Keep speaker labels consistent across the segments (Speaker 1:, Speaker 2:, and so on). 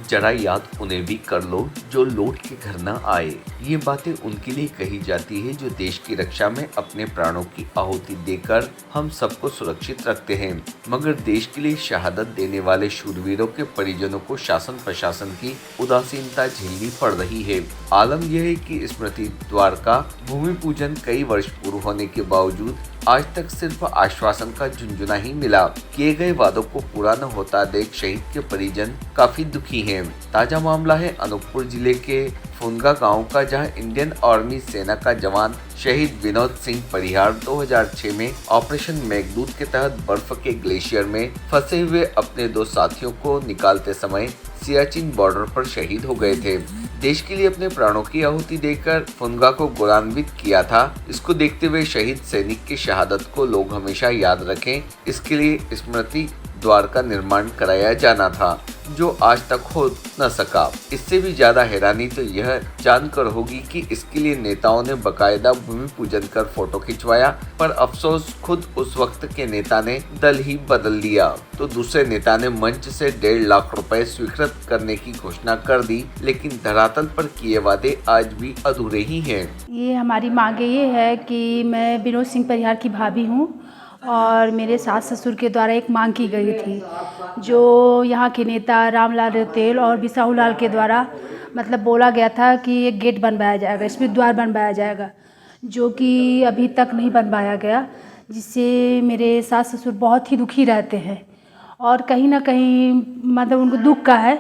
Speaker 1: जरा याद उन्हें भी कर लो जो लौट के घर न आए। ये बातें उनके लिए कही जाती है जो देश की रक्षा में अपने प्राणों की आहुति देकर हम सबको सुरक्षित रखते हैं। मगर देश के लिए शहादत देने वाले शूरवीरों के परिजनों को शासन प्रशासन की उदासीनता झेलनी पड़ रही है। आलम यह है कि स्मृति द्वार का भूमि पूजन कई वर्ष पूर्व होने के बावजूद आज तक सिर्फ आश्वासन का झुंझुना ही मिला। किए गए वादों को पूरा न होता देख शहीद के परिजन काफी दुखी हैं। ताजा मामला है अनूपपुर जिले के फुनगा गांव का, जहां इंडियन आर्मी सेना का जवान शहीद विनोद सिंह परिहार 2006 में ऑपरेशन मेघदूत के तहत बर्फ के ग्लेशियर में फंसे हुए अपने 2 साथियों को निकालते समय सियाचिन बॉर्डर पर शहीद हो गए थे। देश के लिए अपने प्राणों की आहुति देकर फुनगा को गौरवान्वित किया था। इसको देखते हुए शहीद सैनिक की शहादत को लोग हमेशा याद रखें, इसके लिए स्मृति द्वार का निर्माण कराया जाना था, जो आज तक हो न सका। इससे भी ज्यादा हैरानी तो यह जानकर होगी कि इसके लिए नेताओं ने बकायदा भूमि पूजन कर फोटो खिंचवाया, पर अफसोस खुद उस वक्त के नेता ने दल ही बदल दिया तो दूसरे नेता ने मंच से 1.5 लाख रुपए स्वीकृत करने की घोषणा कर दी, लेकिन धरातल पर किए वादे आज भी अधूरे ही हैं।
Speaker 2: ये हमारी मांग ये है कि मैं विनोद सिंह परिहार की भाभी हूँ और मेरे सास ससुर के द्वारा एक मांग की गई थी, जो यहाँ के नेता रामलाल रतेल और बिसाहू लाल के द्वारा मतलब बोला गया था कि एक गेट बनवाया जाएगा, इसमें द्वार बनवाया जाएगा, जो कि अभी तक नहीं बनवाया गया, जिससे मेरे सास ससुर बहुत ही दुखी रहते हैं और कहीं ना कहीं मतलब उनको दुख का है।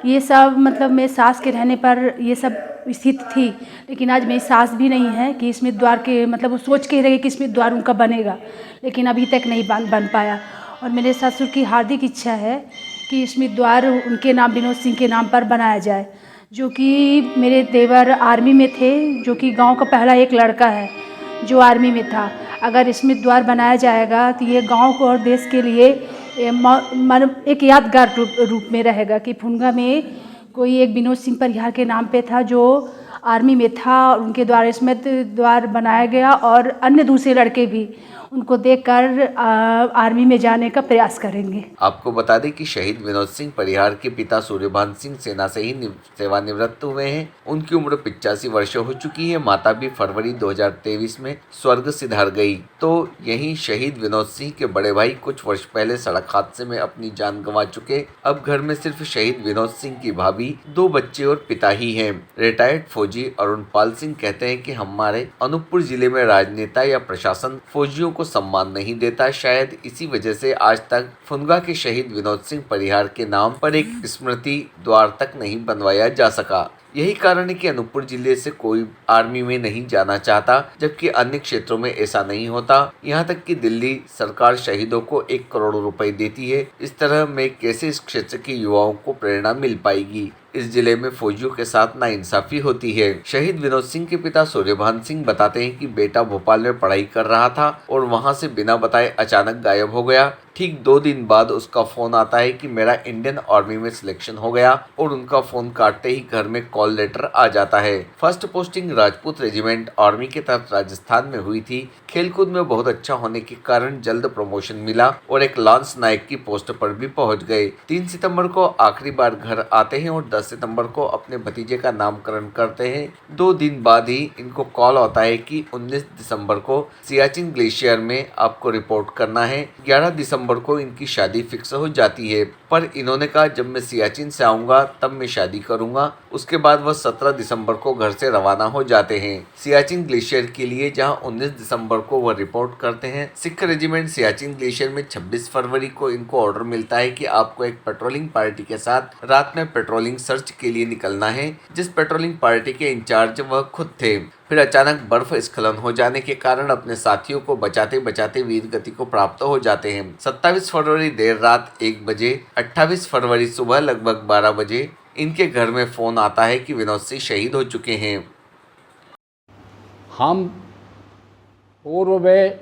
Speaker 2: ये सब मतलब मेरे सास के रहने पर ये सब स्थिति थी, लेकिन आज मेरी सास भी नहीं है कि इसमें द्वार के मतलब वो सोच के रहे कि इसमें द्वार उनका बनेगा, लेकिन अभी तक नहीं बन पाया। और मेरे ससुर की हार्दिक इच्छा है कि इसमें द्वार उनके नाम विनोद सिंह के नाम पर बनाया जाए, जो कि मेरे देवर आर्मी में थे, जो कि गांव का पहला एक लड़का है जो आर्मी में था। अगर इसमें द्वार बनाया जाएगा तो ये गांव को और देश के लिए एक यादगार रूप में रहेगा कि फुनगा में कोई एक विनोद सिंह परिहार के नाम पे था जो आर्मी में था और उनके द्वारा इसमें द्वार बनाया गया और अन्य दूसरे लड़के भी उनको देखकर आर्मी में जाने का प्रयास करेंगे।
Speaker 1: आपको बता दें कि शहीद विनोद सिंह परिहार के पिता सूर्यभान सिंह सेना से ही सेवानिवृत्त हुए हैं। उनकी उम्र 85 वर्ष हो चुकी है। माता भी फरवरी 2023 में स्वर्ग सिधार गई। तो यहीं शहीद विनोद सिंह के बड़े भाई कुछ वर्ष पहले सड़क हादसे में अपनी जान गंवा चुके। अब घर में सिर्फ शहीद विनोद सिंह की भाभी, 2 बच्चे और पिता ही हैं। रिटायर्ड फौजी अरुणपाल सिंह कहते हैं कि हमारे अनूपपुर जिले में राजनेता या प्रशासन फौजियों को सम्मान नहीं देता। शायद इसी वजह से आज तक फुनगा के शहीद विनोद सिंह परिहार के नाम पर एक स्मृति द्वार तक नहीं बनवाया जा सका। यही कारण है कि अनूपपुर जिले से कोई आर्मी में नहीं जाना चाहता, जबकि अन्य क्षेत्रों में ऐसा नहीं होता। यहाँ तक कि दिल्ली सरकार शहीदों को 1 करोड़ रुपए देती है। इस तरह में कैसे इस क्षेत्र के युवाओं को प्रेरणा मिल पाएगी। इस जिले में फौजियों के साथ नाइंसाफी होती है। शहीद विनोद सिंह के पिता सूर्यभान सिंह बताते हैं कि बेटा भोपाल में पढ़ाई कर रहा था और वहां से बिना बताए अचानक गायब हो गया। ठीक 2 दिन बाद उसका फोन आता है कि मेरा इंडियन आर्मी में सिलेक्शन हो गया और उनका फोन काटते ही घर में कॉल लेटर आ जाता है। First posting Rajput regiment army के तहत राजस्थान में हुई थी। खेलकूद में बहुत अच्छा होने के कारण जल्द प्रमोशन मिला और एक लांस नायक की पोस्ट पर भी पहुंच गए। 3 सितंबर को आखिरी बार घर आते हैं और 10 सितंबर को अपने भतीजे का नामकरण करते हैं। 2 दिन बाद ही इनको कॉल आता है कि 19 दिसंबर को सियाचिन ग्लेशियर में आपको रिपोर्ट करना है। 11 दिसंबर को इनकी शादी फिक्स हो जाती है, पर इन्होंने कहा जब मैं सियाचिन से आऊंगा तब मैं शादी करूंगा। उसके बाद वह 17 दिसंबर को घर से रवाना हो जाते हैं सियाचिन ग्लेशियर के लिए, जहां 19 दिसंबर को वह रिपोर्ट करते हैं। सिख रेजिमेंट सियाचिन ग्लेशियर में 26 फरवरी को इनको ऑर्डर मिलता है कि आपको एक पेट्रोलिंग पार्टी के साथ रात में पेट्रोलिंग सर्च के लिए निकलना है। जिस पेट्रोलिंग पार्टी के इंचार्ज वह खुद थे। फिर अचानक बर्फ स्खलन हो जाने के कारण अपने साथियों को बचाते बचाते वीर गति को प्राप्त हो जाते हैं। 27 फरवरी देर रात 1 बजे, 28 फरवरी सुबह लगभग 12 बजे इनके घर में फोन आता है कि विनोद सिंह शहीद हो चुके हैं।
Speaker 3: हम पूर्व में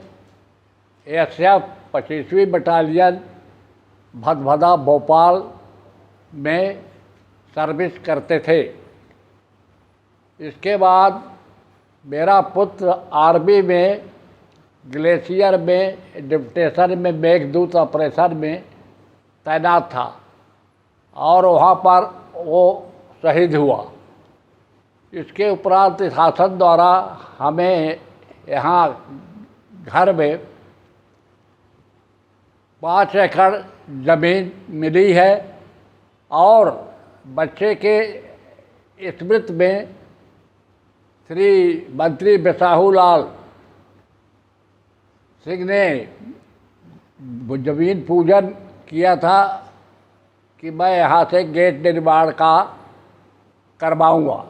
Speaker 3: एशिया 25वीं बटालियन भदभदा भोपाल में सर्विस करते थे। इसके बाद मेरा पुत्र आर्मी में ग्लेशियर में डिप्टेशन में मेघदूत ऑपरेशन में तैनात था और वहाँ पर वो शहीद हुआ। इसके उपरांत शासन द्वारा हमें यहाँ घर में 5 एकड़ ज़मीन मिली है और बच्चे के स्मृति में श्री मंत्री बिसाहू लाल सिंह ने ज़मीन पूजन किया था कि मैं यहाँ से गेट निर्माण का करवाऊँगा।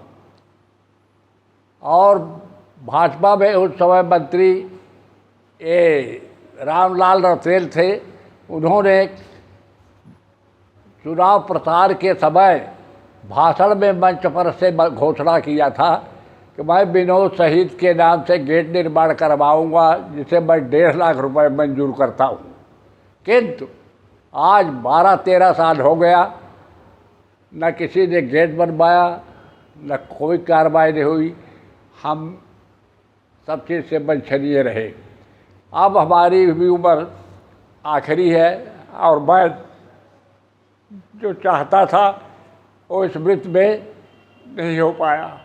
Speaker 3: और भाजपा में उस समय मंत्री रामलाल रतेल थे। उन्होंने चुनाव प्रचार के समय भाषण में मंच पर से घोषणा किया था कि मैं विनोद शहीद के नाम से गेट निर्माण करवाऊंगा, जिसे मैं 1.5 लाख रुपए मंजूर करता हूं। किंतु आज 12-13 साल हो गया, न किसी ने गेट बनवाया, न कोई कार्रवाई नहीं हुई। हम सब चीज़ से वंचनीय रहे। अब हमारी भी उम्र आखिरी है और मैं जो चाहता था वो स्मृति में नहीं हो पाया।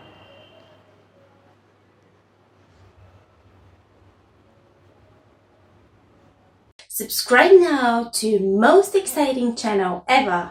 Speaker 4: Subscribe now to most exciting channel ever.